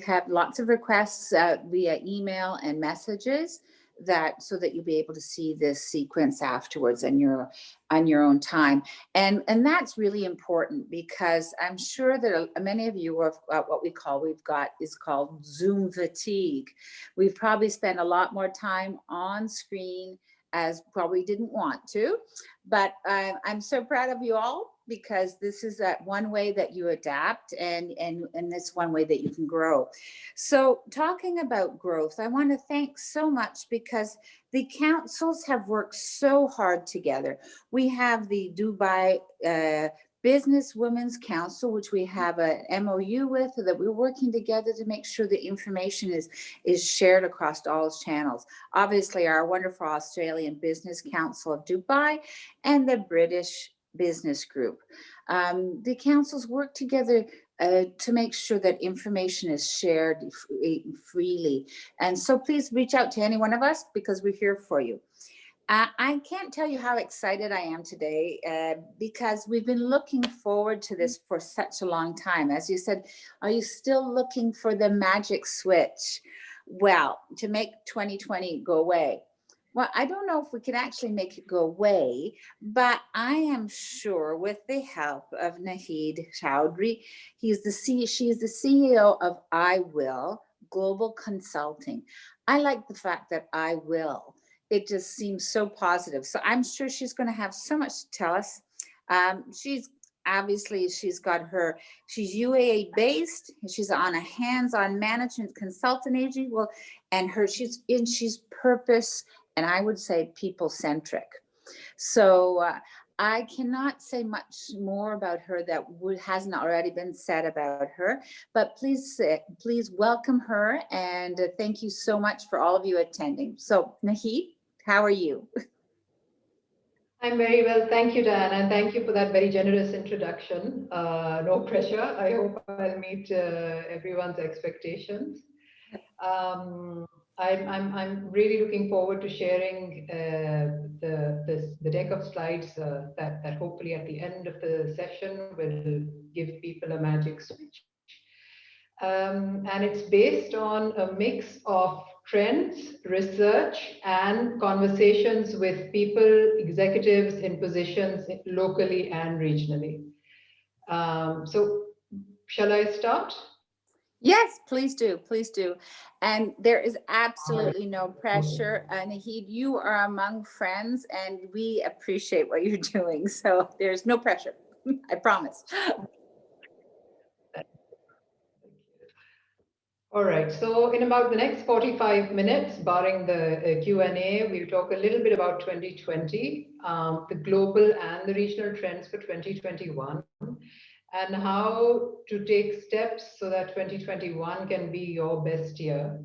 have lots of requests via email and messages, that so that you'll be able to see this sequence afterwards on your own time. And that's really important, because I'm sure that many of you have what we've got is called Zoom fatigue. We've probably spent a lot more time on screen as probably didn't want to, but I'm so proud of you all, because this is that one way that you adapt, and this one way that you can grow. So talking about growth, I want to thank so much, because the councils have worked so hard together. We have the Dubai Business Women's Council, which we have an MOU with, that we're working together to make sure the information is shared across all channels. Obviously, our wonderful Australian Business Council of Dubai and the British Business Group. The councils work together to make sure that information is shared freely. And so please reach out to any one of us, because we're here for you. I can't tell you how excited I am today, because we've been looking forward to this for such a long time. As you said, are you still looking for the magic switch? Well, to make 2020 go away. Well, I don't know if we can actually make it go away, but I am sure, with the help of Naheed Chowdhry, she is the CEO of I Will Global Consulting. I like the fact that I will. It just seems so positive. So I'm sure she's going to have so much to tell us. She's UAE based. She's on a hands-on management consultant agency. Well, and she's purpose, and I would say people-centric. So I cannot say much more about her that hasn't already been said about her, but please welcome her, and thank you so much for all of you attending. So Naheed, how are you? I'm very well, thank you, Diana, and thank you for that very generous introduction. No pressure. I hope I'll meet everyone's expectations. I'm really looking forward to sharing the deck of slides that hopefully at the end of the session will give people a magic switch. And it's based on a mix of trends, research, and conversations with people, executives in positions locally and regionally. So shall I start? Yes, please do. Please do. And there is absolutely no pressure. Naheed, you are among friends, and we appreciate what you're doing. So there's no pressure. I promise. All right, so in about the next 45 minutes, barring the Q&A, we'll talk a little bit about 2020, the global and the regional trends for 2021, and how to take steps so that 2021 can be your best year,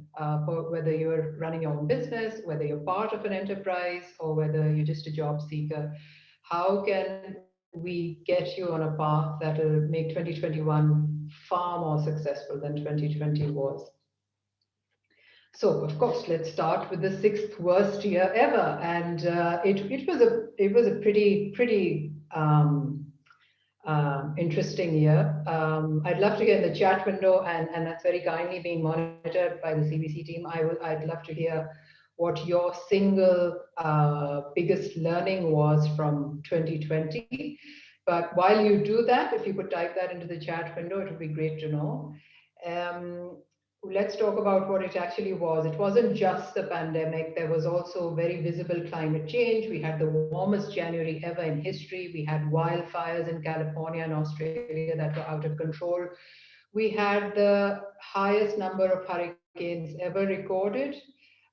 for whether you're running your own business, whether you're part of an enterprise, or whether you're just a job seeker. How can we get you on a path that will make 2021 far more successful than 2020 was? So, of course, let's start with the 6th worst year ever, and it was a pretty interesting year. I'd love to get in the chat window, and that's very kindly being monitored by the CBC team. I'd love to hear what your single biggest learning was from 2020. But while you do that, if you could type that into the chat window, it would be great to know. Let's talk about what it actually was. It wasn't just the pandemic. There was also very visible climate change. We had the warmest January ever in history. We had wildfires in California and Australia that were out of control. We had the highest number of hurricanes ever recorded.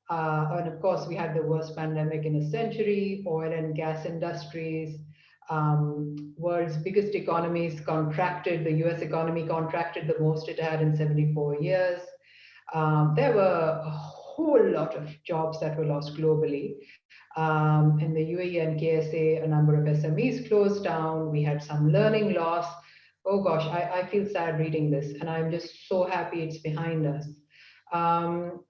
And of course, we had the worst pandemic in a century. Oil and gas industries, world's biggest economies contracted. The US economy contracted the most it had in 74 years. There were a whole lot of jobs that were lost globally. In the UAE and KSA, a number of SMEs closed down. We had some learning loss. Oh gosh, I feel sad reading this, and I'm just so happy it's behind us.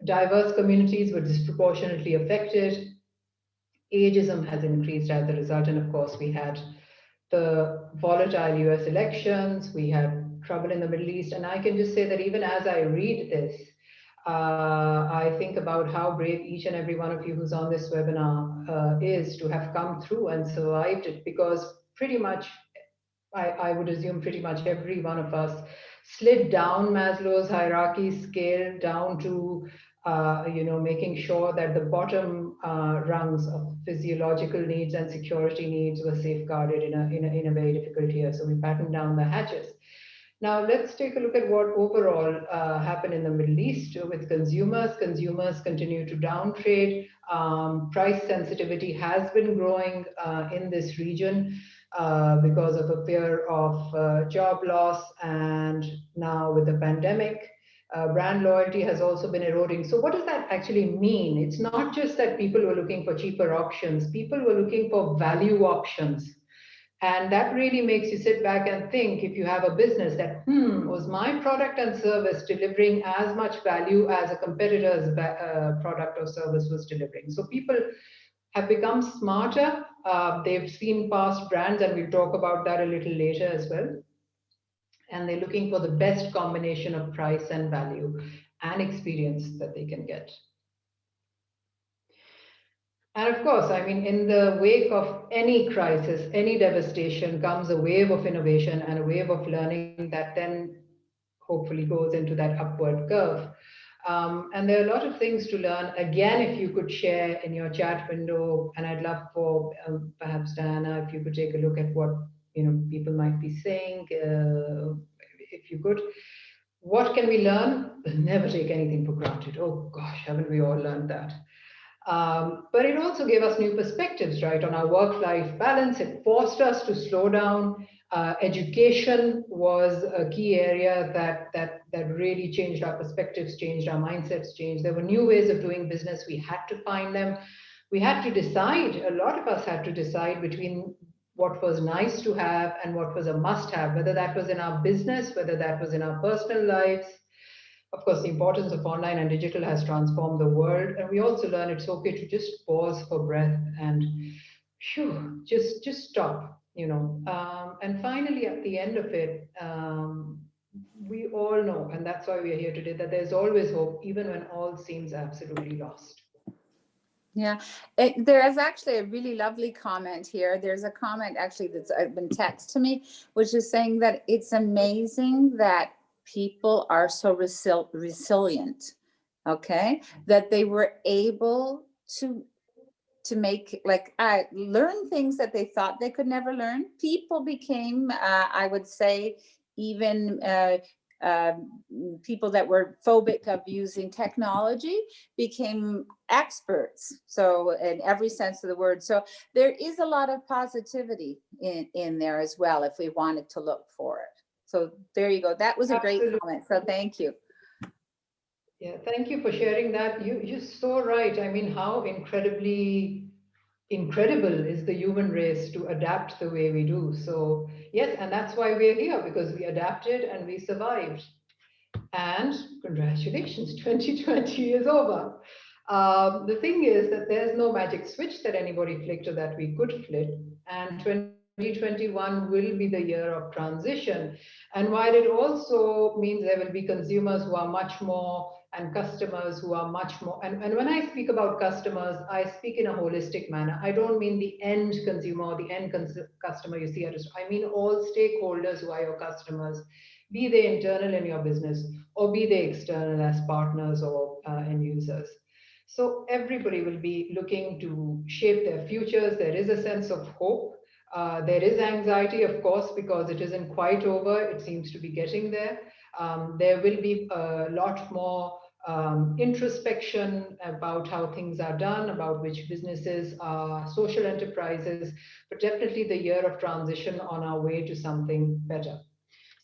Diverse communities were disproportionately affected. Ageism has increased as a result, and of course we had the volatile US elections, we had trouble in the Middle East. And I can just say that even as I read this, I think about how brave each and every one of you who's on this webinar is to have come through and survived it, because pretty much, I would assume pretty much every one of us slid down Maslow's hierarchy scale down to making sure that the bottom rungs of physiological needs and security needs were safeguarded in a very difficult year. So we battened down the hatches. Now let's take a look at what overall happened in the Middle East with consumers. Consumers continue to downtrade. Price sensitivity has been growing in this region because of a fear of job loss, and now with the pandemic, brand loyalty has also been eroding. So what does that actually mean? It's not just that people were looking for cheaper options, people were looking for value options. And that really makes you sit back and think, if you have a business, that, was my product and service delivering as much value as a competitor's product or service was delivering? So people have become smarter. They've seen past brands, and we'll talk about that a little later as well. And they're looking for the best combination of price and value and experience that they can get. And of course, I mean, in the wake of any crisis, any devastation, comes a wave of innovation and a wave of learning that then hopefully goes into that upward curve. And there are a lot of things to learn. Again, if you could share in your chat window, and I'd love for perhaps Diana, if you could take a look at what people might be saying, if you could. What can we learn? Never take anything for granted. Oh gosh, haven't we all learned that? But it also gave us new perspectives, right, on our work-life balance. It forced us to slow down. Education was a key area that really changed our perspectives, changed our mindsets, changed. There were new ways of doing business. We had to find them. We had to decide. A lot of us had to decide between what was nice to have and what was a must-have, whether that was in our business, whether that was in our personal lives. Of course, the importance of online and digital has transformed the world, and we also learn it's okay to just pause for breath and just stop, And finally, at the end of it, we all know, and that's why we are here today, that there's always hope, even when all seems absolutely lost. Yeah, there is actually a really lovely comment here. There's a comment actually that's been texted to me, which is saying that it's amazing that people are so resilient, okay, that they were able to make, learn things that they thought they could never learn. People became, I would say, even people that were phobic of using technology became experts. So in every sense of the word. So there is a lot of positivity in there as well, if we wanted to look for it. So there you go. That was a great comment. So thank you. Yeah, thank you for sharing that. You're so right. I mean, how incredible is the human race to adapt the way we do. So yes, and that's why we're here, because we adapted and we survived. And congratulations, 2020 is over. The thing is that there's no magic switch that anybody flicked or that we could flick. And 2021 will be the year of transition. And while it also means there will be consumers who are much more, and customers who are much more, and when I speak about customers, I speak in a holistic manner. I don't mean the end consumer or the end customer you see at a store. I mean all stakeholders who are your customers, be they internal in your business or be they external as partners or end users. So everybody will be looking to shape their futures. There is a sense of hope. There is anxiety, of course, because it isn't quite over. It seems to be getting there. There will be a lot more introspection about how things are done, about which businesses are social enterprises, but definitely the year of transition on our way to something better.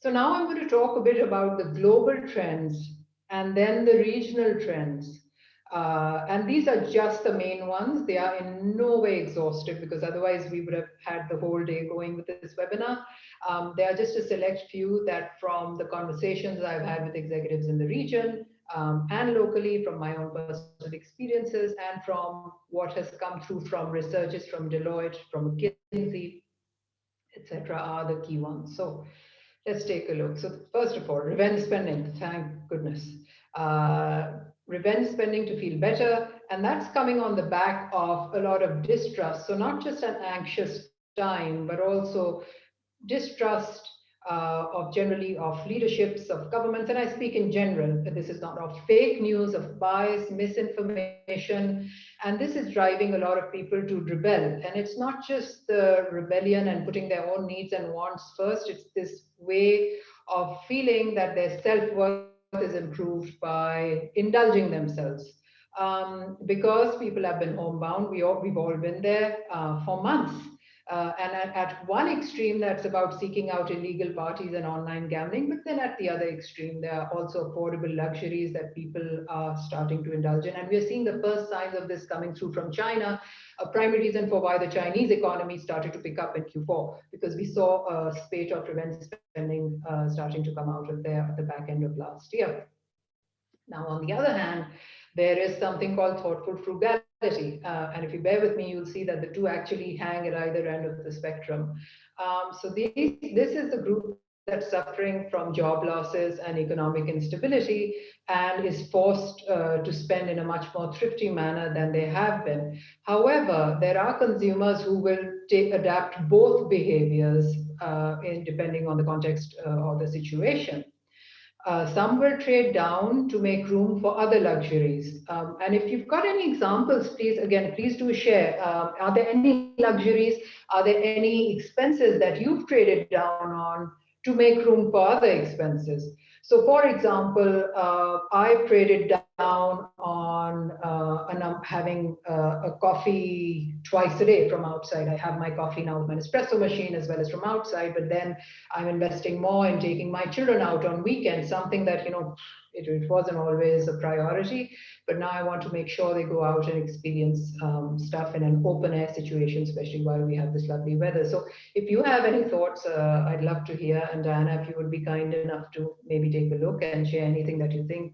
So now I'm going to talk a bit about the global trends and then the regional trends. And these are just the main ones. They are in no way exhaustive, because otherwise we would have had the whole day going with this webinar. They are just a select few that from the conversations I've had with executives in the region and locally, from my own personal experiences and from what has come through from researchers from Deloitte, from McKinsey, etc., are the key ones. So Let's take a look. So first of all, revenge spending, thank goodness. Revenge spending to feel better, and that's coming on the back of a lot of distrust. So not just an anxious time, but also distrust of generally of leaderships, of governments, and I speak in general. This is not of fake news, of bias, misinformation, and this is driving a lot of people to rebel. And it's not just the rebellion and putting their own needs and wants first. It's this way of feeling that their self-worth is improved by indulging themselves. Because people have been homebound, we've all been there for months. And at one extreme, that's about seeking out illegal parties and online gambling. But then at the other extreme, there are also affordable luxuries that people are starting to indulge in. And we're seeing the first signs of this coming through from China. A primary reason for why the Chinese economy started to pick up in Q4, because we saw a spate of revenge spending starting to come out of there at the back end of last year. Now, on the other hand, there is something called thoughtful frugality. And if you bear with me, you'll see that the two actually hang at either end of the spectrum. This is the group that's suffering from job losses and economic instability and is forced to spend in a much more thrifty manner than they have been. However, there are consumers who will adapt both behaviors depending on the context or the situation. Some will trade down to make room for other luxuries. And if you've got any examples, please do share. Are there any luxuries? Are there any expenses that you've traded down on to make room for other expenses? So, for example, I've traded down on having a coffee twice a day from outside. I have my coffee now with my espresso machine as well as from outside, but then I'm investing more in taking my children out on weekends, something that, it wasn't always a priority, but now I want to make sure they go out and experience stuff in an open air situation, especially while we have this lovely weather. So if you have any thoughts, I'd love to hear. And Diana, if you would be kind enough to maybe take a look and share anything that you think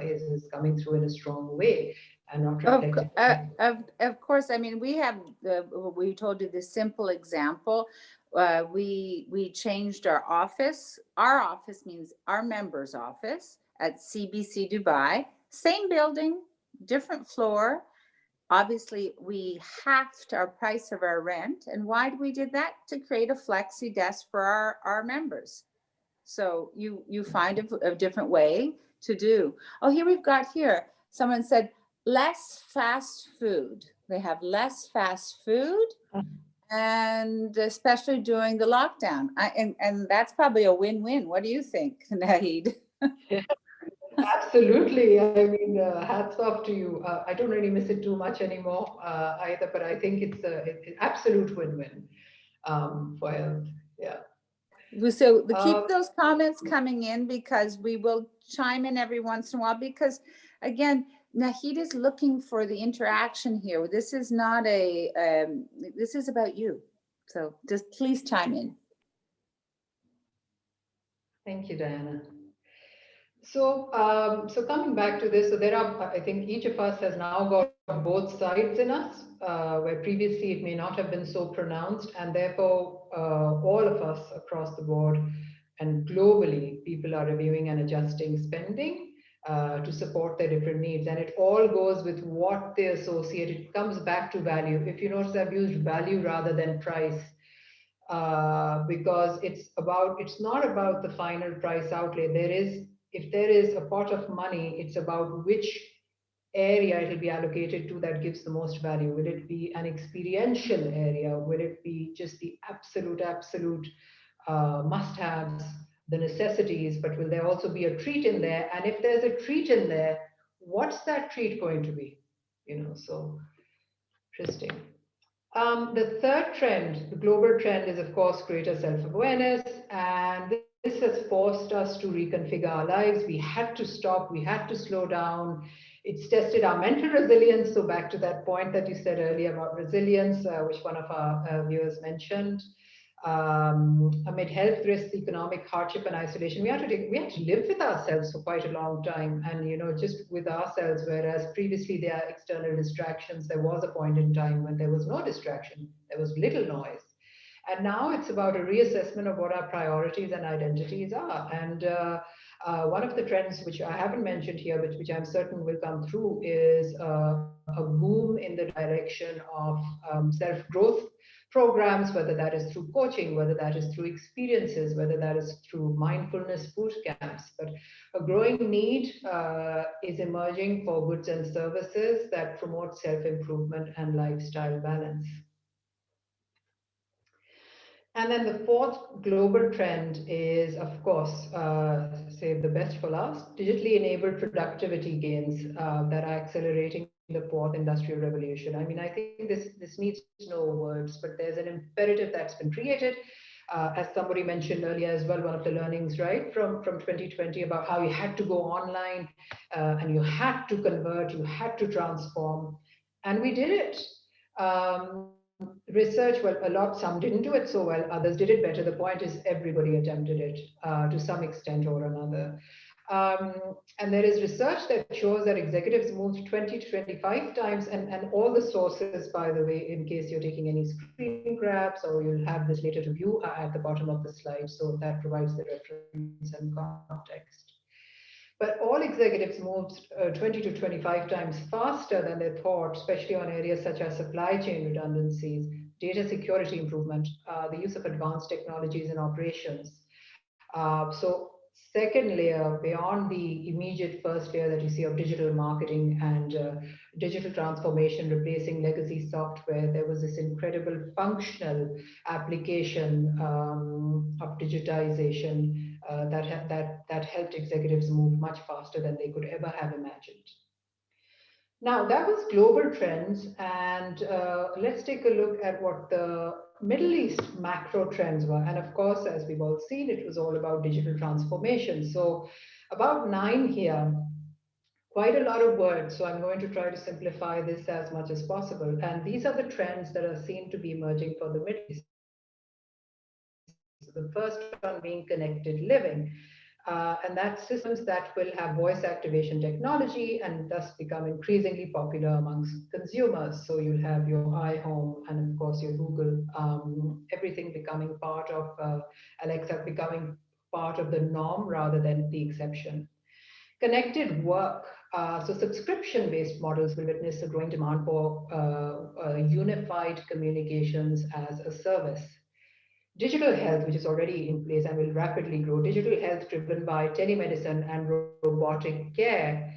is coming through in a strong way and not reflected. Of course, I mean, we told you this simple example. We changed our office. Our office means our members' office at CBC Dubai, same building, different floor. Obviously, we halved our price of our rent. And why did we did that? To create a flexi desk for our members. So you find a different way to do. Oh, here we've got here. Someone said less fast food. They have less fast food, and especially during the lockdown. And that's probably a win-win. What do you think, Naheed? Yeah, absolutely. I mean, hats off to you. I don't really miss it too much anymore either, but I think it's an absolute win-win for health. Yeah. So keep those comments coming in, because we will chime in every once in a while, because again, Naheed is looking for the interaction here. This is not this is about you. So just please chime in. Thank you, Diana. So, so coming back to this, so there are, I think each of us has now got both sides in us, where previously it may not have been so pronounced, and therefore all of us across the board and globally, people are reviewing and adjusting spending to support their different needs. And it all goes with what they associate. It comes back to value. If you notice, I've used value rather than price. Because it's not about the final price outlay. If there is a pot of money, it's about which area it will be allocated to that gives the most value. Will it be an experiential area? Will it be just the absolute must-haves, the necessities? But will there also be a treat in there? And if there's a treat in there, what's that treat going to be? So interesting. The third trend, the global trend, is of course greater self-awareness, and this has forced us to reconfigure our lives. We had to stop, we had to slow down. It's tested our mental resilience. So back to that point that you said earlier about resilience, which one of our viewers mentioned. Amid health risks, economic hardship, and isolation, we had to live with ourselves for quite a long time, and just with ourselves. Whereas previously there are external distractions, there was a point in time when there was no distraction, there was little noise, And now it's about a reassessment of what our priorities and identities are. And one of the trends which I haven't mentioned here, which I'm certain will come through, is a boom in the direction of self-growth programs, whether that is through coaching, whether that is through experiences, whether that is through mindfulness boot camps. But a growing need is emerging for goods and services that promote self-improvement and lifestyle balance. And then the fourth global trend is, of course, save the best for last, digitally enabled productivity gains that are accelerating the fourth industrial revolution. I mean, I think this needs no words, but there's an imperative that's been created. As somebody mentioned earlier as well, one of the learnings, right, from 2020 about how you had to go online and you had to convert, you had to transform, and we did it. Research, well, some didn't do it so well, others did it better. The point is everybody attempted it to some extent or another. And there is research that shows that executives moved 20 to 25 times, and all the sources, by the way, in case you're taking any screen grabs or you'll have this later to view, are at the bottom of the slide, so that provides the reference and context. But all executives moved 20 to 25 times faster than they thought, especially on areas such as supply chain redundancies, data security improvement, the use of advanced technologies in operations. So second layer, beyond the immediate first layer that you see of digital marketing and digital transformation replacing legacy software, there was this incredible functional application of digitization that helped executives move much faster than they could ever have imagined. Now, that was global trends, and let's take a look at what the Middle East macro trends were. And of course, as we've all seen, it was all about digital transformation. So about 9 here, quite a lot of words. So I'm going to try to simplify this as much as possible. And these are the trends that are seen to be emerging for the Middle East. So the first one being connected living. And that's systems that will have voice activation technology and thus become increasingly popular amongst consumers. So you'll have your iHome and of course your Google, everything becoming part of Alexa becoming part of the norm rather than the exception. Connected work. So subscription-based models will witness a growing demand for unified communications as a service. Digital health, which is already in place and will rapidly grow, digital health driven by telemedicine and robotic care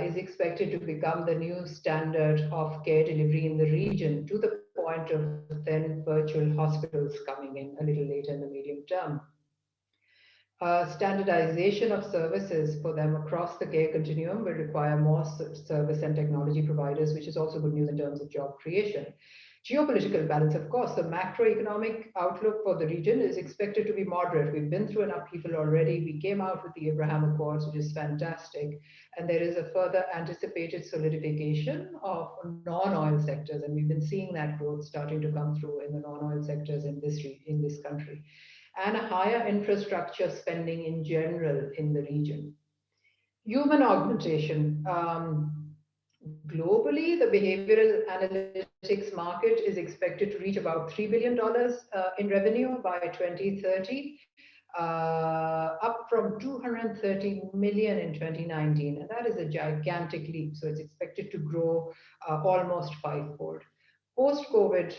is expected to become the new standard of care delivery in the region, to the point of then virtual hospitals coming in a little later in the medium term. Standardization of services for them across the care continuum will require more service and technology providers, which is also good news in terms of job creation. Geopolitical balance, of course, the macroeconomic outlook for the region is expected to be moderate. We've been through an upheaval already. We came out with the Abraham Accords, which is fantastic. And there is a further anticipated solidification of non-oil sectors. And we've been seeing that growth starting to come through in the non-oil sectors in this country. And a higher infrastructure spending in general in the region. Human augmentation. Globally, the behavioral analytics market is expected to reach about $3 billion in revenue by 2030, up from 230 million in 2019. And that is a gigantic leap. So it's expected to grow almost 5-fold. Post-COVID,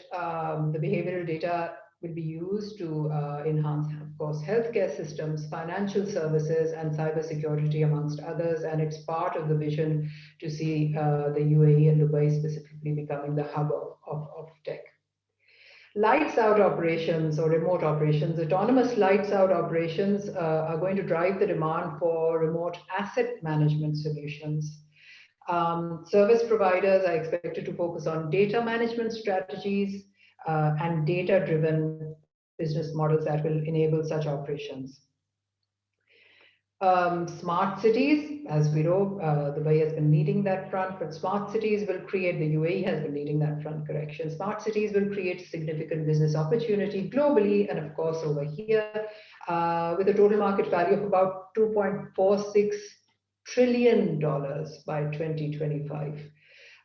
the behavioral data will be used to enhance, of course, healthcare systems, financial services, and cybersecurity, amongst others. And it's part of the vision to see the UAE and Dubai specifically becoming the hub of tech. Lights out operations or remote operations, autonomous lights out operations are going to drive the demand for remote asset management solutions. Service providers are expected to focus on data management strategies, and data-driven business models that will enable such operations. Smart cities, as we know, Dubai has been leading that front, but smart cities will create, the UAE has been leading that front, correction. Smart cities will create significant business opportunity globally and of course over here, with a total market value of about $2.46 trillion by 2025.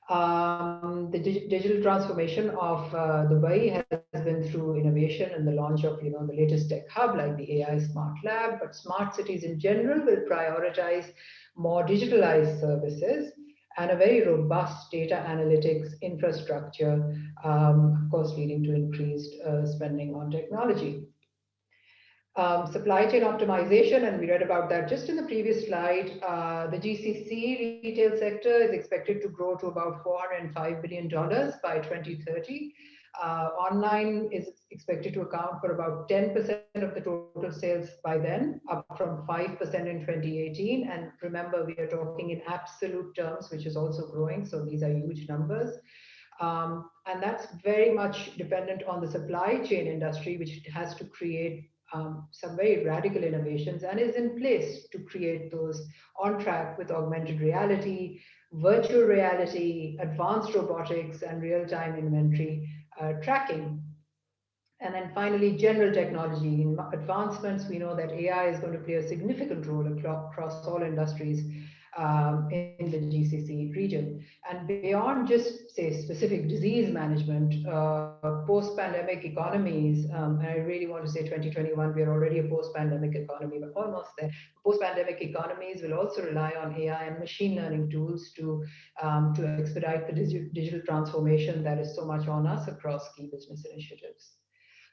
The digital transformation of Dubai has been through innovation and the launch of the latest tech hub like the AI Smart Lab, but smart cities in general will prioritize more digitalized services and a very robust data analytics infrastructure, of course, leading to increased spending on technology. Supply chain optimization, and we read about that just in the previous slide. The GCC retail sector is expected to grow to about $405 billion by 2030. Online is expected to account for about 10% of the total sales by then, up from 5% in 2018. And remember, we are talking in absolute terms, which is also growing. So these are huge numbers. And that's very much dependent on the supply chain industry, which has to create some very radical innovations and is in place to create those, on track with augmented reality, virtual reality, advanced robotics, and real-time inventory tracking. And then finally, general technology advancements. We know that AI is going to play a significant role across all industries in the GCC region. And beyond just, say, specific disease management, post-pandemic economies, and I really want to say 2021, we are already a post-pandemic economy, but almost there. Post-pandemic economies will also rely on AI and machine learning tools to expedite the digital transformation that is so much on us across key business initiatives.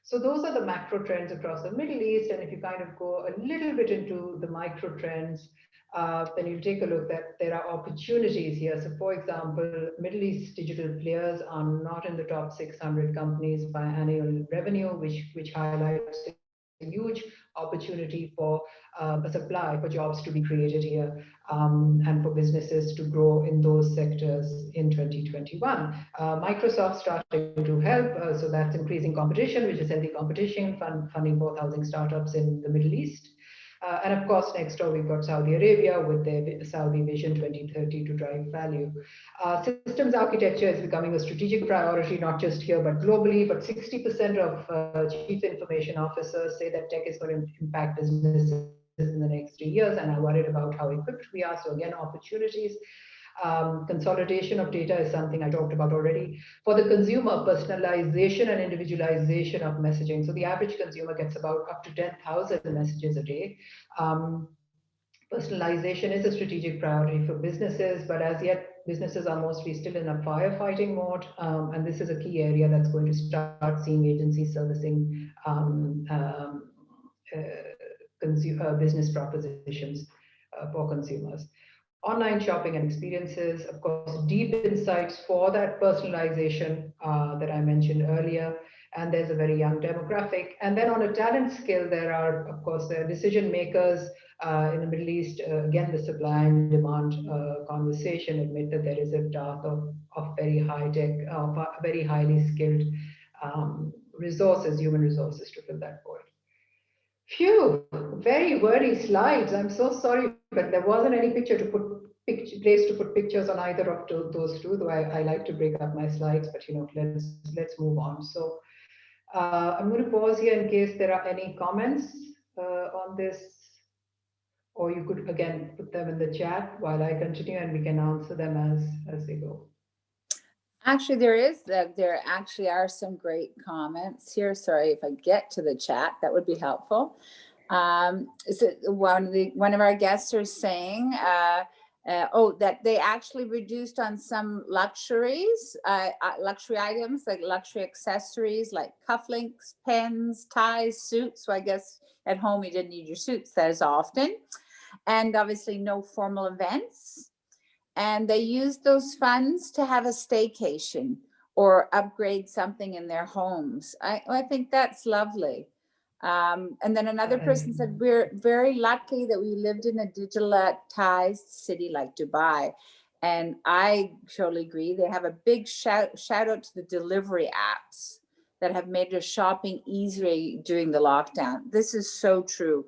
So those are the macro trends across the Middle East. And if you kind of go a little bit into the micro trends, then you take a look that there are opportunities here. So for example, Middle East digital players are not in the top 600 companies by annual revenue, which highlights a huge opportunity for a supply for jobs to be created here and for businesses to grow in those sectors in 2021. Microsoft starting to help, so that's increasing competition, which is healthy competition, funding both housing startups in the Middle East. And of course, next door, we've got Saudi Arabia with their Saudi Vision 2030 to drive value. Systems architecture is becoming a strategic priority, not just here, but globally. But 60% of chief information officers say that tech is going to impact businesses in the next 3 years and are worried about how equipped we are. So again, opportunities. Consolidation of data is something I talked about already. For the consumer, personalization and individualization of messaging. So the average consumer gets about up to 10,000 messages a day. Personalization is a strategic priority for businesses, but as yet, businesses are mostly still in a firefighting mode. And this is a key area that's going to start seeing agencies servicing business propositions for consumers. Online shopping and experiences, of course, deep insights for that personalization that I mentioned earlier. And there's a very young demographic. And then on a talent scale, there are, of course, the decision makers in the Middle East. Again, the supply and demand conversation admit that there is a dearth of very high tech, very highly skilled resources, human resources to fill that void. Phew, very wordy slides. I'm so sorry, but there wasn't any picture to put place to put pictures on either of those two. Though I like to break up my slides, but let's move on. So I'm going to pause here in case there are any comments on this, or you could again put them in the chat while I continue, and we can answer them as they go. Actually, there actually are some great comments here. Sorry, if I get to the chat, that would be helpful. So one of our guests are saying, that they actually reduced on some luxuries, luxury items like luxury accessories like cufflinks, pens, ties, suits. So I guess at home you didn't need your suits as often, and obviously no formal events. And they used those funds to have a staycation or upgrade something in their homes. I think that's lovely. And then another person said, we're very lucky that we lived in a digitalized city like Dubai. And I totally agree. They have a big shout out to the delivery apps that have made their shopping easier during the lockdown. This is so true.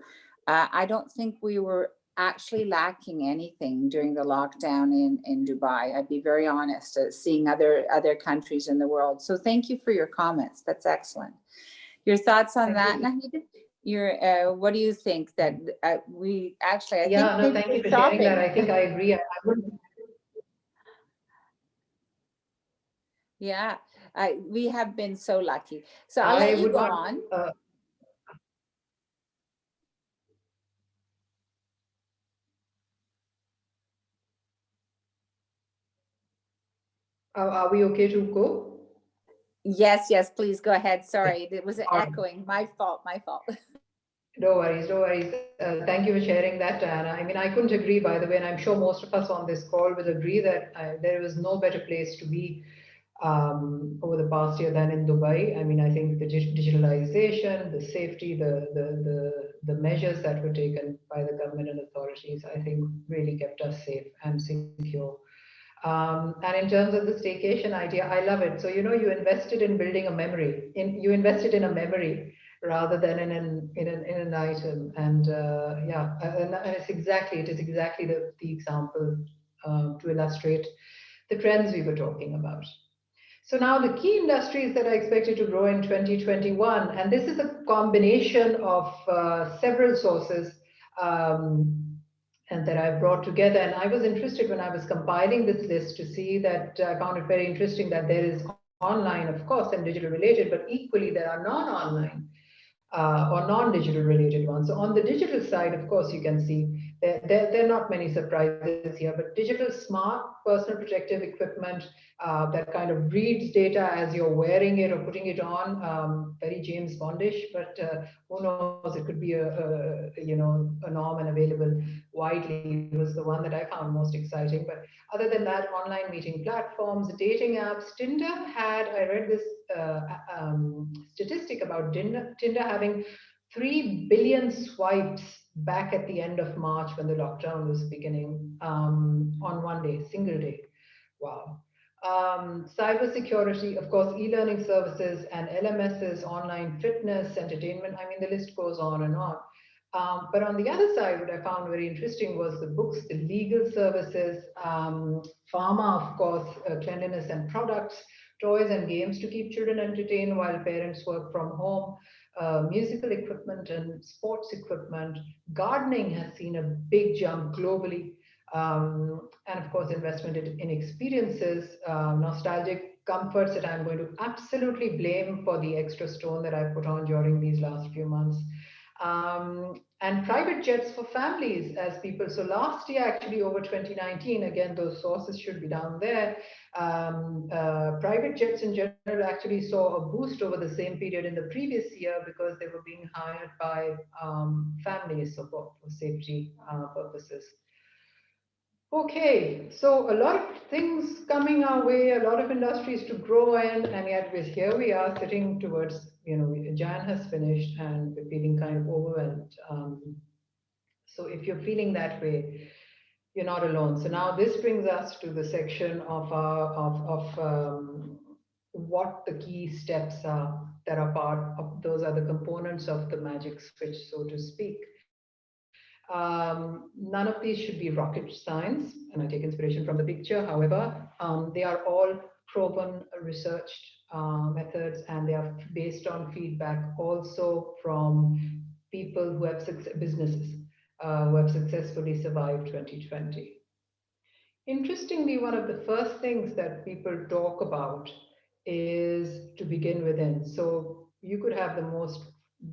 I don't think we were actually lacking anything during the lockdown in Dubai. I'd be very honest, seeing other countries in the world. So thank you for your comments. That's excellent. Your thoughts on that, Naheed? What do you think that we actually? Thank you for sharing that. I think I agree. Yeah, we have been so lucky. So I'll I let you would go not. on. Are we okay to go? Yes, yes, please go ahead. Sorry, it was All right. echoing. My fault, my fault. No worries, no worries. Thank you for sharing that, Diana. I mean, I couldn't agree, by the way, and I'm sure most of us on this call will agree that there was no better place to be over the past year than in Dubai. I mean, I think the digitalization, the safety, the measures that were taken by the government and authorities, I think really kept us safe and secure. And in terms of the staycation idea, I love it. So, you know, you invested in building a memory. You invested in a memory rather than in an item. And yeah, and it is exactly the example to illustrate the trends we were talking about. So now the key industries that are expected to grow in 2021, and this is a combination of several sources and that I've brought together. And I was interested when I was compiling this list to see that I found it very interesting that there is online, of course, and digital related, but equally there are non-online or non-digital related ones. So on the digital side, of course, you can see there are not many surprises here, but digital smart personal protective equipment that kind of reads data as you're wearing it or putting it on, very James Bondish, but who knows, it could be a norm and available widely was the one that I found most exciting. But other than that, online meeting platforms, dating apps, I read this statistic about Tinder having 3 billion swipes back at the end of March when the lockdown was beginning on one day, single day. Wow. Cybersecurity, of course, e-learning services and LMSs, online fitness, entertainment. I mean, the list goes on and on. But on the other side, what I found very interesting was the books, the legal services, pharma, of course, cleanliness and products, toys and games to keep children entertained while parents work from home, musical equipment and sports equipment. Gardening has seen a big jump globally. And of course, investment in experiences, nostalgic comforts that I'm going to absolutely blame for the extra stone that I put on during these last few months. And private jets for families as people. So last year, actually over 2019, again, those sources should be down there. Private jets in general actually saw a boost over the same period in the previous year because they were being hired by families for safety purposes. Okay, so a lot of things coming our way, a lot of industries to grow in, and yet here we are sitting towards, Jan has finished and we're feeling kind of overwhelmed. So if you're feeling that way, you're not alone. So now this brings us to the section of what the key steps are that are part of, those are the components of the magic switch, so to speak. None of these should be rocket science, and I take inspiration from the picture. However, they are all proven, researched methods, and they are based on feedback also from people who have businesses who have successfully survived 2020. Interestingly, one of the first things that people talk about is to begin within. So you could have the most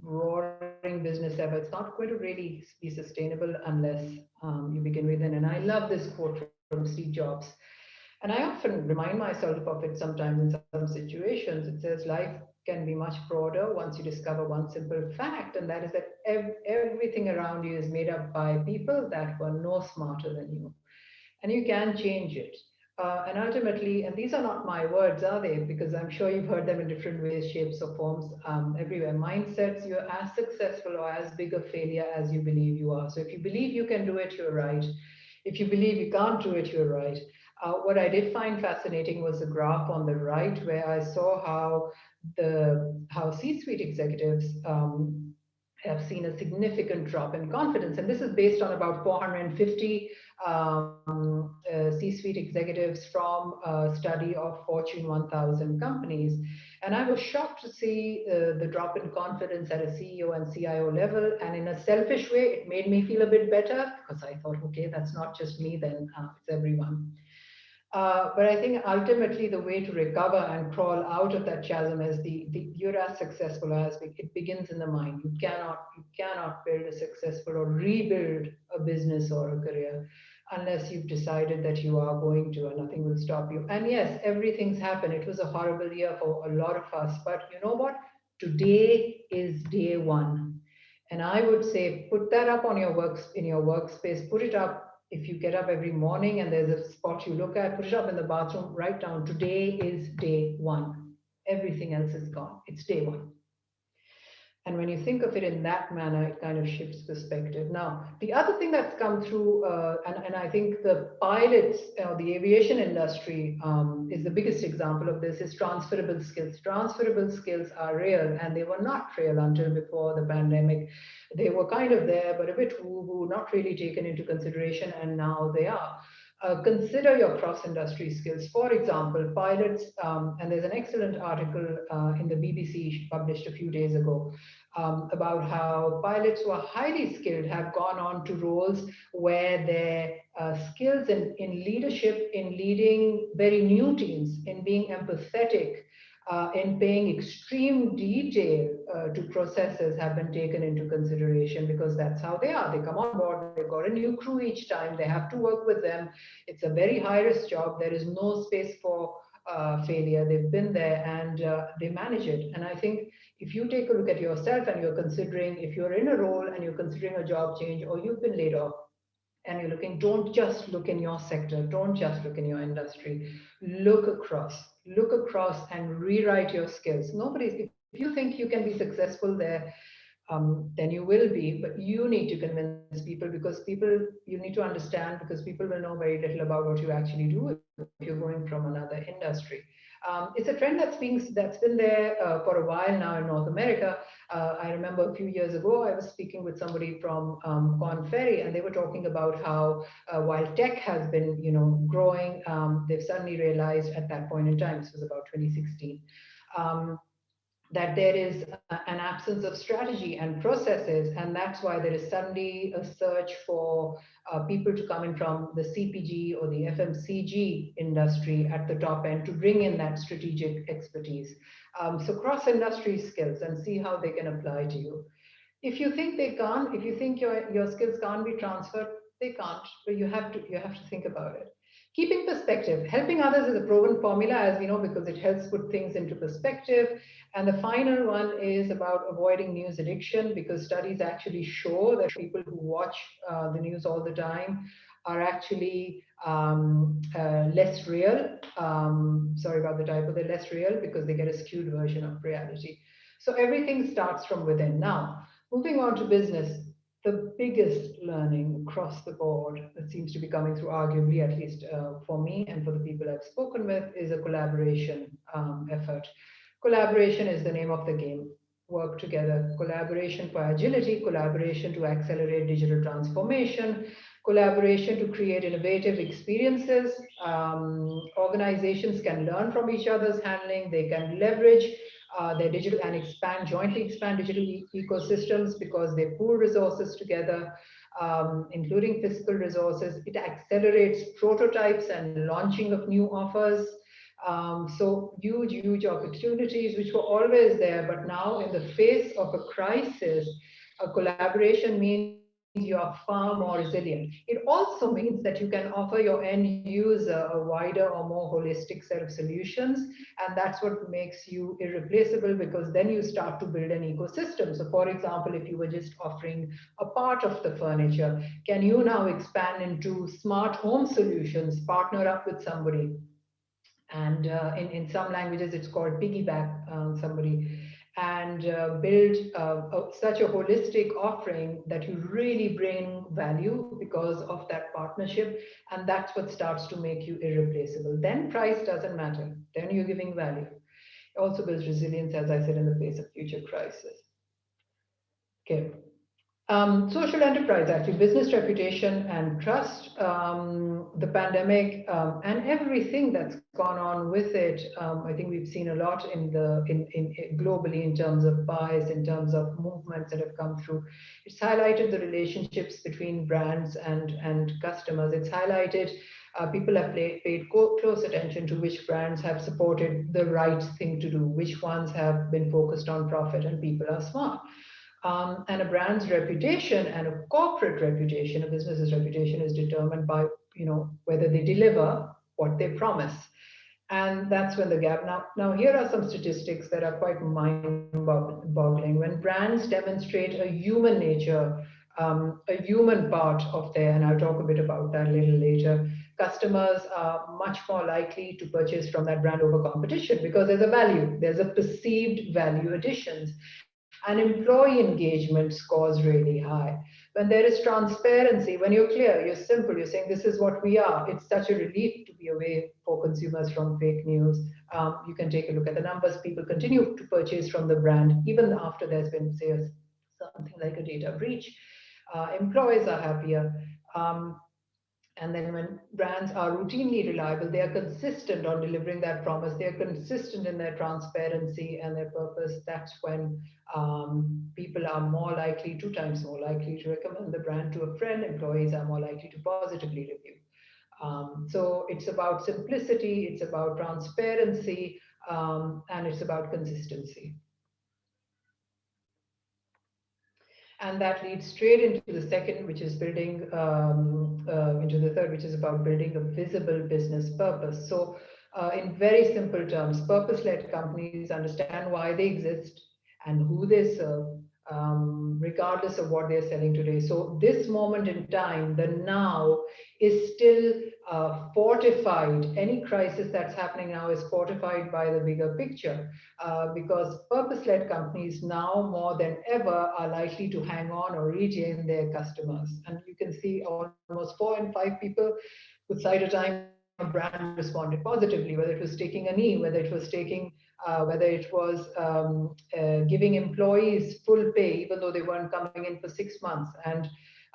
roaring business ever. It's not going to really be sustainable unless you begin within. And I love this quote from Steve Jobs. And I often remind myself of it sometimes in some situations. It says life can be much broader once you discover one simple fact, and that is that everything around you is made up by people that were no smarter than you, and you can change it. And ultimately, and these are not my words, are they? Because I'm sure you've heard them in different ways, shapes, or forms everywhere. Mindsets, you're as successful or as big a failure as you believe you are. So if you believe you can do it, you're right. If you believe you can't do it, you're right. What I did find fascinating was the graph on the right, where I saw how C-suite executives have seen a significant drop in confidence. And this is based on about 450 C-suite executives from a study of Fortune 1000 companies. And I was shocked to see the drop in confidence at a CEO and CIO level. And in a selfish way, it made me feel a bit better because I thought, okay, that's not just me, then it's everyone. But I think ultimately the way to recover and crawl out of that chasm is you're as successful as it begins in the mind. You cannot build a successful or rebuild a business or a career unless you've decided that you are going to, and nothing will stop you. And yes, everything's happened. It was a horrible year for a lot of us, but you know what? Today is day one. And I would say put that up on your in your workspace, put it up if you get up every morning and there's a spot you look at, put it up in the bathroom, write down today is day one. Everything else is gone. It's day one. And when you think of it in that manner, it kind of shifts perspective. Now, the other thing that's come through, and I think the pilots, the aviation industry is the biggest example of this, is transferable skills. Transferable skills are real, and they were not real until before the pandemic. They were kind of there, but a bit woo-woo, not really taken into consideration, and now they are. Consider your cross-industry skills. For example, pilots, and there's an excellent article in the BBC published a few days ago about how pilots who are highly skilled have gone on to roles where their skills in leadership, in leading very new teams, in being empathetic, in paying extreme detail to processes have been taken into consideration because that's how they are. They come on board, they've got a new crew each time, they have to work with them. It's a very high risk job. There is no space for failure. They've been there and they manage it. And I think if you take a look at yourself and you're considering, if you're in a role and you're considering a job change or you've been laid off, and you're looking, don't just look in your sector, don't just look in your industry, look across and rewrite your skills. If you think you can be successful there, then you will be, but you need to convince you need to understand, because people will know very little about what you actually do if you're going from another industry. It's a trend that's been there for a while now in North America. I remember a few years ago, I was speaking with somebody from Corn Ferry, and they were talking about how while tech has been, growing, they've suddenly realized at that point in time, this was about 2016. That there is an absence of strategy and processes, and that's why there is suddenly a search for people to come in from the CPG or the FMCG industry at the top end to bring in that strategic expertise. So cross-industry skills, and see how they can apply to you. If you think they can't, if you think your skills can't be transferred, they can't, but you have to think about it. Keeping perspective, helping others is a proven formula, as we know, because it helps put things into perspective. And the final one is about avoiding news addiction, because studies actually show that people who watch the news all the time are actually less real. Sorry about the typo, they're less real because they get a skewed version of reality. So everything starts from within. Now, moving on to business, the biggest learning across the board that seems to be coming through, arguably, at least for me and for the people I've spoken with, is a collaboration effort. Collaboration is the name of the game. Work together. Collaboration for agility, collaboration to accelerate digital transformation, collaboration to create innovative experiences. Organizations can learn from each other's handling. They can leverage their digital and jointly expand digital ecosystems because they pool resources together, including physical resources. It accelerates prototypes and launching of new offers. So huge opportunities which were always there, but now in the face of a crisis, a collaboration means you are far more resilient. It also means that you can offer your end user a wider or more holistic set of solutions, and that's what makes you irreplaceable, because then you start to build an ecosystem. So for example, if you were just offering a part of the furniture, can you now expand into smart home solutions, partner up with somebody? And in some languages it's called piggyback somebody, and build such a holistic offering that you really bring value because of that partnership, and that's what starts to make you irreplaceable. Then price doesn't matter, then you're giving value. It also builds resilience, as I said, in the face of future crisis. Okay. Social enterprise, actually, business reputation and trust, the pandemic, and everything that's gone on with it. I think we've seen a lot in globally in terms of bias, in terms of movements that have come through. It's highlighted the relationships between brands and customers. It's highlighted People have paid close attention to which brands have supported the right thing to do, which ones have been focused on profit, and people are smart. And a brand's reputation and a corporate reputation, a business's reputation, is determined by whether they deliver what they promise. And that's when the gap. Now here are some statistics that are quite mind-boggling. When brands demonstrate a human nature, a human part of their, and I'll talk a bit about that a little later, customers are much more likely to purchase from that brand over competition because there's a value, there's a perceived value additions. And employee engagement scores really high. When there is transparency, when you're clear, you're simple, you're saying this is what we are, it's such a relief to be away for consumers from fake news. You can take a look at the numbers. People continue to purchase from the brand even after there's been, say, something like a data breach. Employees are happier. And then when brands are routinely reliable, they are consistent on delivering that promise, they are consistent in their transparency and their purpose. That's when people are more likely, 2 times more likely, to recommend the brand to a friend. Employees are more likely to positively review. So it's about simplicity, it's about transparency, and it's about consistency. And that leads straight into the second, which is building, into the third, which is about building a visible business purpose. So in very simple terms, purpose-led companies understand why they exist and who they serve, regardless of what they're selling today. So this moment in time, the now, is still fortified. Any crisis that's happening now is fortified by the bigger picture, because purpose-led companies now more than ever are likely to hang on or retain their customers. And you can see almost 4 in 5 people would cite a time a brand responded positively, whether it was taking a knee, whether it was giving employees full pay even though they weren't coming in for 6 months. And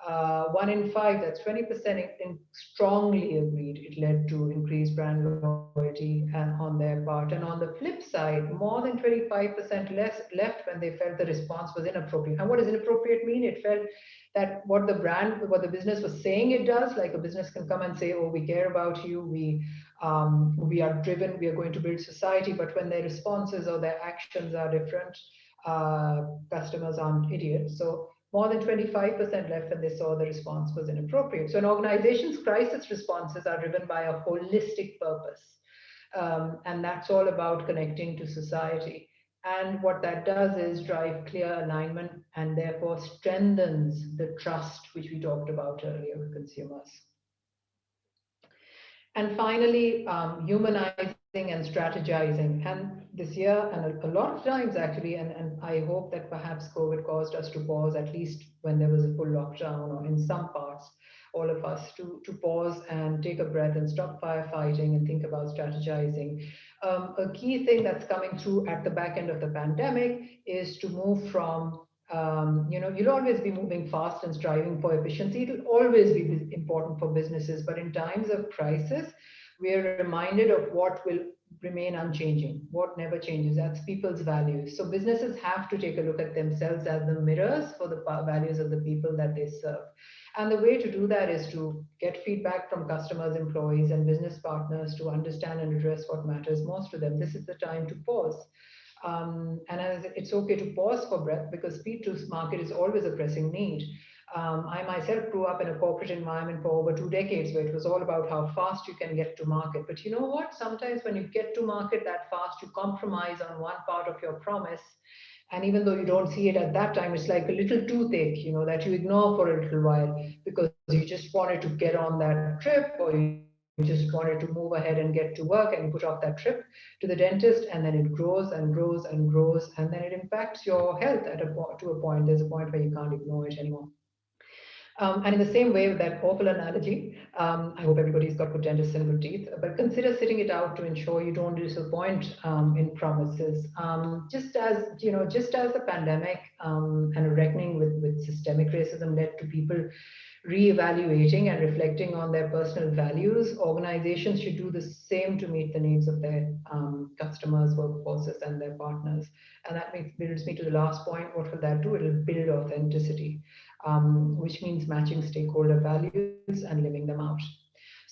1 in 5, that's 20%, strongly agreed it led to increased brand loyalty on their part. And on the flip side, more than 25% less left when they felt the response was inappropriate. And what does inappropriate mean? It felt that what the business was saying it does, like a business can come and say, oh, we care about you, we are driven, we are going to build society, but when their responses or their actions are different, customers aren't idiots. So more than 25% left when they saw the response was inappropriate. So an organization's crisis responses are driven by a holistic purpose. And that's all about connecting to society. And what that does is drive clear alignment and therefore strengthens the trust, which we talked about earlier with consumers. And finally, humanizing and strategizing. And this year, and a lot of times actually, and I hope that perhaps COVID caused us to pause, at least when there was a full lockdown, or in some parts, all of us to pause and take a breath and stop firefighting and think about strategizing. A key thing that's coming through at the back end of the pandemic is to move from you'll always be moving fast and striving for efficiency. It'll always be important for businesses, but in times of crisis, we are reminded of what will remain unchanging, what never changes. That's people's values. So businesses have to take a look at themselves as the mirrors for the values of the people that they serve. And the way to do that is to get feedback from customers, employees, and business partners to understand and address what matters most to them. This is the time to pause. And it's okay to pause for breath, because speed to market is always a pressing need. I myself grew up in a corporate environment for over 2 decades where it was all about how fast you can get to market. But you know what? Sometimes when you get to market that fast, you compromise on one part of your promise. And even though you don't see it at that time, it's like a little toothache, that you ignore for a little while because you just wanted to get on that trip, or you just wanted to move ahead and get to work, and you put off that trip to the dentist, and then it grows and grows and grows, and then it impacts your health to a point. There's a point where you can't ignore it anymore. And in the same way, with that awful analogy, I hope everybody's got good dentists and good teeth, but consider sitting it out to ensure you don't disappoint in promises. Just as the pandemic and a reckoning with systemic racism led to people reevaluating and reflecting on their personal values, organizations should do the same to meet the needs of their customers, workforces, and their partners. And that builds me to the last point. What will that do? It'll build authenticity, which means matching stakeholder values and living them out.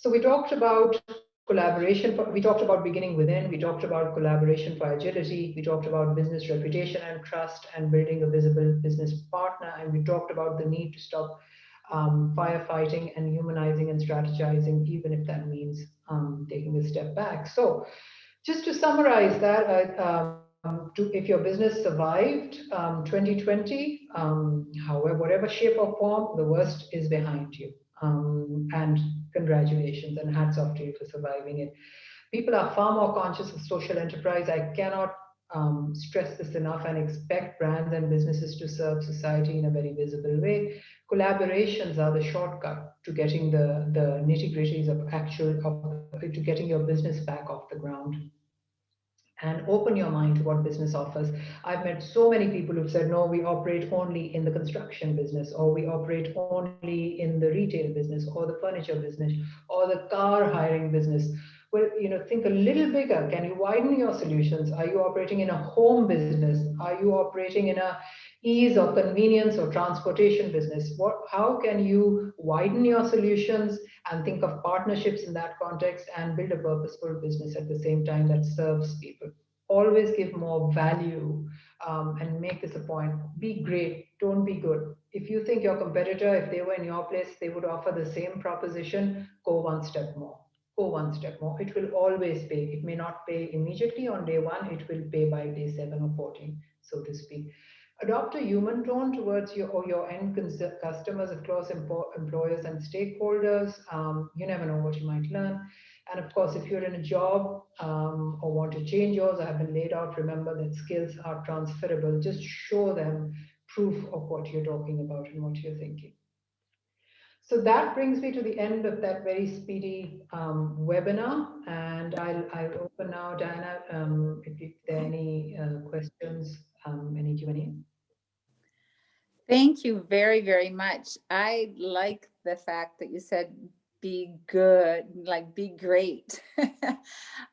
So we talked about collaboration. We talked about beginning within. We talked about collaboration for agility. We talked about business reputation and trust and building a visible business partner. And we talked about the need to stop firefighting and humanizing and strategizing, even if that means taking a step back. So just to summarize that, if your business survived 2020, however, whatever shape or form, the worst is behind you. And congratulations and hats off to you for surviving it. People are far more conscious of social enterprise. I cannot stress this enough, and expect brands and businesses to serve society in a very visible way. Collaborations are the shortcut to getting the nitty-gritties to getting your business back off the ground. And open your mind to what business offers. I've met so many people who've said, no, we operate only in the construction business, or we operate only in the retail business, or the furniture business, or the car hiring business. Well, think a little bigger. Can you widen your solutions? Are you operating in a home business? Are you operating in a ease or convenience or transportation business? How can you widen your solutions and think of partnerships in that context and build a purposeful business at the same time that serves people? Always give more value, and make this a point. Be great, don't be good. If you think your competitor, if they were in your place, they would offer the same proposition, go one step more. Go one step more. It will always pay. It may not pay immediately on day one, it will pay by day 7 or 14, so to speak. Adopt a human tone towards your end customers, of course, employers and stakeholders. You never know what you might learn. And of course, if you're in a job or want to change yours or have been laid out, remember that skills are transferable. Just show them proof of what you're talking about and what you're thinking. So that brings me to the end of that very speedy webinar. And I'll open now, Diana, if there are any questions, any Q&A. Thank you very, very much. I like the fact that you said be good, like be great.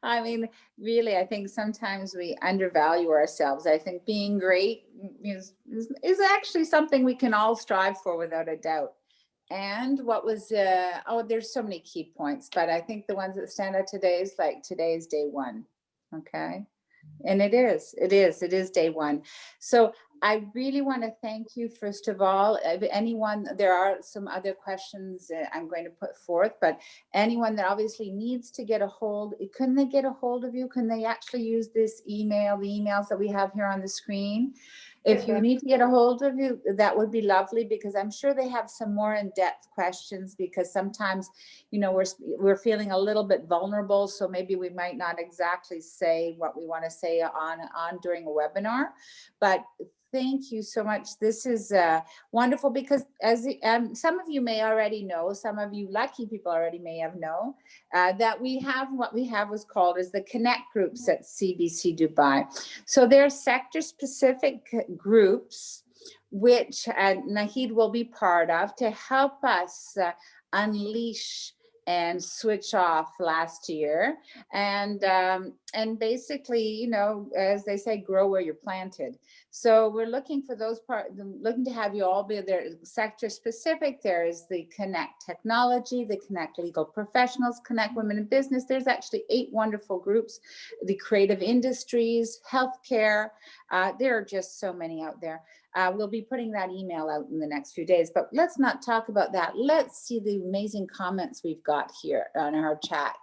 I mean, really, I think sometimes we undervalue ourselves. I think being great is actually something we can all strive for without a doubt. And what was, there's so many key points, but I think the ones that stand out today is like today is day one. Okay. And it is day one. So I really want to thank you, first of all. If anyone, there are some other questions I'm going to put forth, but anyone that obviously needs to get a hold, couldn't they get a hold of you? Can they actually use this email, the emails that we have here on the screen? If you need to get a hold of you, that would be lovely, because I'm sure they have some more in-depth questions, because sometimes, we're feeling a little bit vulnerable. So maybe we might not exactly say what we want to say on during a webinar, but thank you so much. This is wonderful, because as some of you may already know, some of you lucky people already may have known that we have what we have was called as the Connect groups at CBC Dubai. So they're sector specific groups, which Naheed will be part of, to help us unleash and switch off last year, and basically, as they say, grow where you're planted. So we're looking for those looking to have you all be there. Sector specific, there is the Connect Technology, the Connect Legal Professionals, Connect Women in Business. There's actually 8 wonderful groups. The creative industries, healthcare. There are just so many out there. We'll be putting that email out in the next few days, but let's not talk about that. Let's see the amazing comments we've got here on our chat.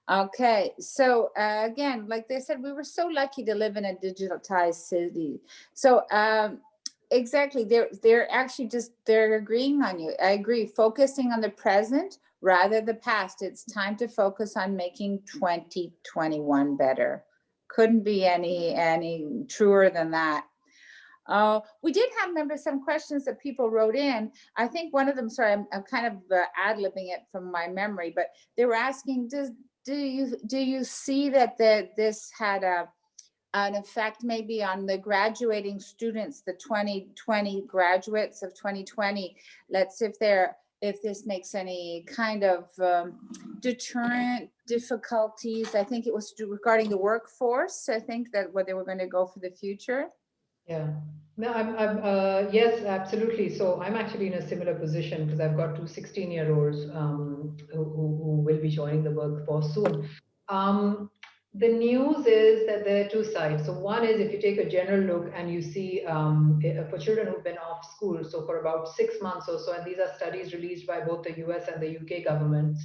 Okay, so again, like they said, we were so lucky to live in a digitalized city. So exactly, they're actually they're agreeing on you. I agree, focusing on the present rather the past. It's time to focus on making 2021 better. Couldn't be any truer than that. We did have, remember, some questions that people wrote in. I think one of them, sorry, I'm kind of ad-libbing it from my memory, but they were asking, do you see that this had an effect maybe on the graduating students, the 2020 graduates of 2020? Let's see if this makes any kind of deterrent difficulties. I think it was regarding the workforce. I think that what they were going to go for the future. Yeah. No, yes, absolutely. So I'm actually in a similar position because I've got two 16-year-olds who will be joining the workforce soon. Um, the news is that there are two sides. So one is if you take a general look and you see for children who've been off school, so for about 6 months or so, and these are studies released by both the US and the UK governments,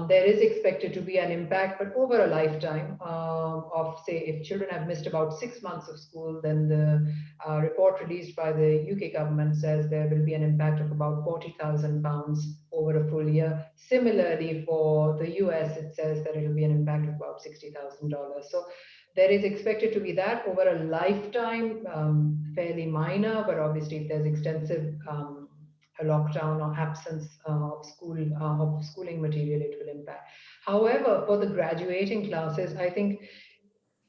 there is expected to be an impact, but over a lifetime of, say, if children have missed about 6 months of school, then the report released by the UK government says there will be an impact of about £40,000 over a full year. Similarly, for the US, it says that it will be an impact of about $60,000. So there is expected to be that over a lifetime, fairly minor, but obviously if there's extensive a lockdown or absence of schooling material, it will impact. However, for the graduating classes, I think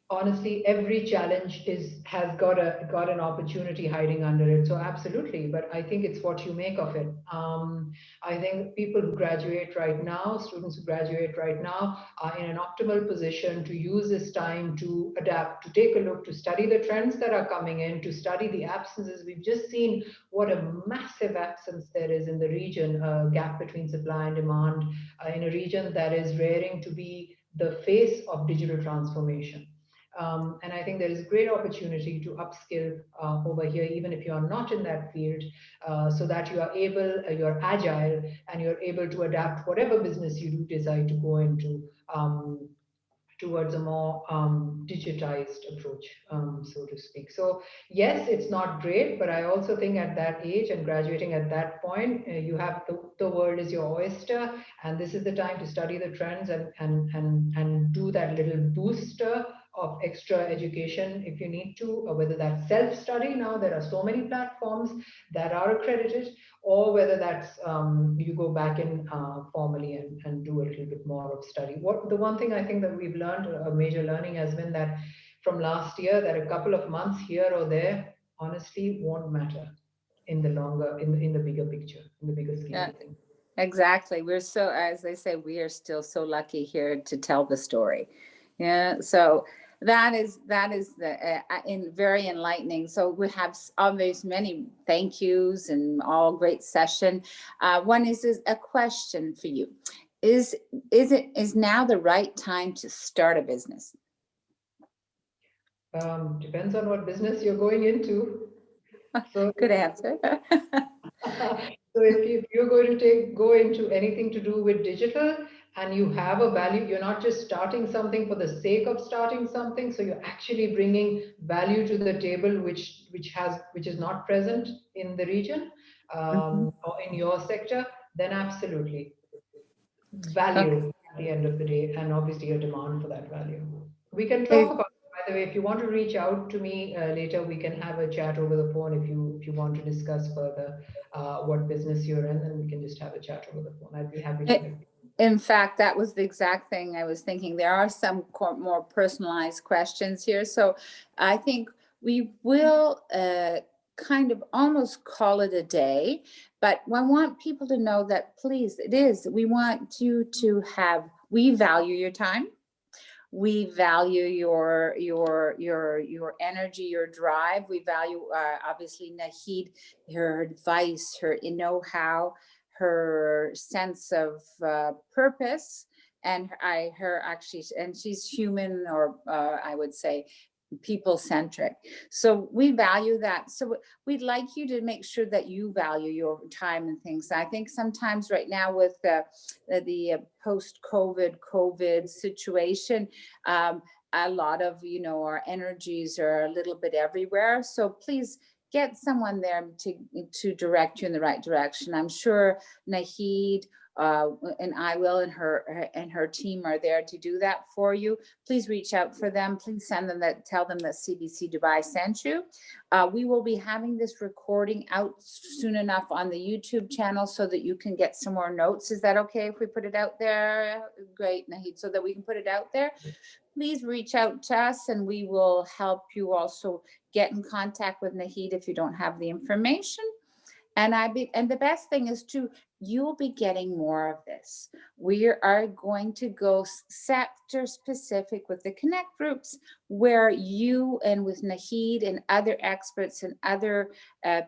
honestly every challenge has got an opportunity hiding under it, so absolutely, but I think it's what you make of it. I think people who graduate right now, students who graduate right now, are in an optimal position to use this time to adapt, to take a look, to study the trends that are coming in, to study the absences. We've just seen what a massive absence there is in the region, a gap between supply and demand, in a region that is raring to be the face of digital transformation. And I think there is great opportunity to upskill over here, even if you are not in that field, so that you are able, you're agile, and you're able to adapt whatever business you do decide to go into, towards a more digitized approach, so to speak. So yes, it's not great, but I also think at that age and graduating at that point, you have the world is your oyster, and this is the time to study the trends and do that little booster of extra education if you need to, or whether that's self-study. Now there are so many platforms that are accredited, or whether that's you go back in formally and do a little bit more of study. What the one thing I think that we've learned, a major learning, has been that from last year, that a couple of months here or there honestly won't matter in the longer, in the bigger picture, in the bigger scheme Yeah, of things. exactly. We're so, as they say, we are still so lucky here to tell the story. Yeah. So that is the in very enlightening. So we have always many thank yous and all great session. One is a question for you. Is is now the right time to start a business? Depends on what business you're going into. So Good answer. so if you're going to go into anything to do with digital and you have a value, you're not just starting something for the sake of starting something. So you're actually bringing value to the table, which is not present in the region, Mhm. or in your sector. Then absolutely Okay. value at the end of the day, and obviously a demand for that value. We can talk about it, by the way, if you want to reach out to me later, we can have a chat over the phone. If you want to discuss further what business you're in, then we can just have a chat over the phone. I'd be happy to It- help you. In fact, that was the exact thing I was thinking. There are some more personalized questions here. So I think we will kind of almost call it a day, but I want people to know that, please, we want you to have, we value your time. We value your energy, your drive. We value obviously Naheed, her advice, her know-how, her sense of purpose, and her actually, and she's human, or I would say people centric. So we value that. So we'd like you to make sure that you value your time and things. I think sometimes right now with the post-COVID situation, a lot of, our energies are a little bit everywhere. So please get someone there to direct you in the right direction. I'm sure Naheed and I will, and her team are there to do that for you. Please reach out for them. Please send them tell them that CBC Dubai sent you. We will be having this recording out soon enough on the YouTube channel so that you can get some more notes. Is that okay if we put it out there? Great, Naheed, so that we can put it out there. Please reach out to us and we will help you also get in contact with Naheed if you don't have the information. And the best thing is too, you'll be getting more of this. We are going to go sector specific with the connect groups, where you and with Naheed and other experts and other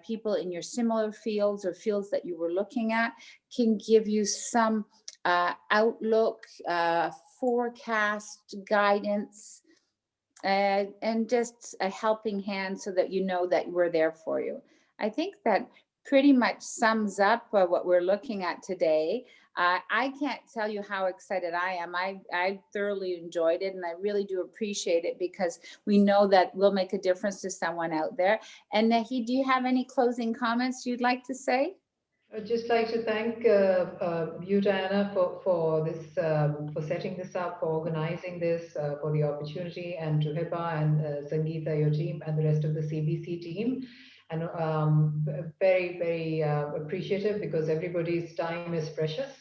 people in your similar fields or fields that you were looking at can give you some outlook, forecast, guidance, and just a helping hand so that you know that we're there for you. I think that pretty much sums up what we're looking at today. I can't tell you how excited I am. I thoroughly enjoyed it, and I really do appreciate it, because we know that we'll make a difference to someone out there. And Naheed, do you have any closing comments you'd like to say? I'd just like to thank you, Diana, for this, for setting this up, for organizing this, for the opportunity, and to Heba and Sangeeta, your team, and the rest of the CBC team. And very, very appreciative, because everybody's time is precious.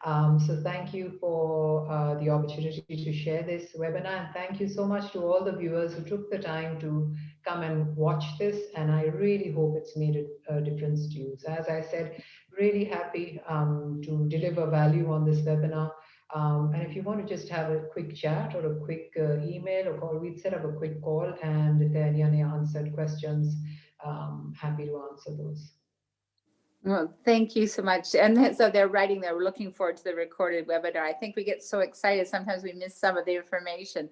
So thank you for the opportunity to share this webinar. And thank you so much to all the viewers who took the time to come and watch this. And I really hope it's made a difference to you. So as I said, really happy to deliver value on this webinar. And if you want to just have a quick chat or a quick email or call, we'd set up a quick call. And if there are any unanswered questions, happy to answer those. Well, thank you so much. And so they're writing, they're looking forward to the recorded webinar. I think we get so excited, sometimes we miss some of the information.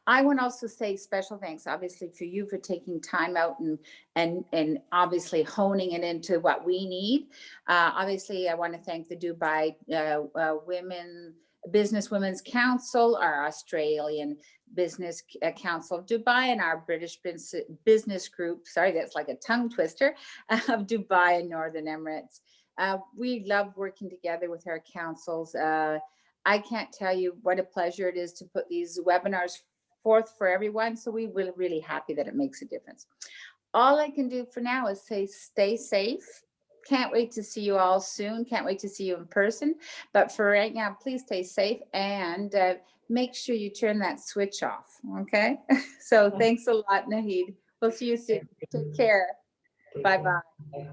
I want to also say special thanks, obviously, for you for taking time out and obviously honing it into what we need. Obviously, I want to thank the Dubai Women's Council, our Australian Business Council of Dubai, and our British Business Group. Sorry, that's like a tongue twister, of Dubai and Northern Emirates. We love working together with our councils. I can't tell you what a pleasure it is to put these webinars forth for everyone. So we were really happy that it makes a difference. All I can do for now is say, stay safe. Can't wait to see you all soon. Can't wait to see you in person. But for right now, please stay safe, and make sure you turn that switch off. Okay. So thanks a lot, Naheed. We'll see you soon. Take care. Bye-bye.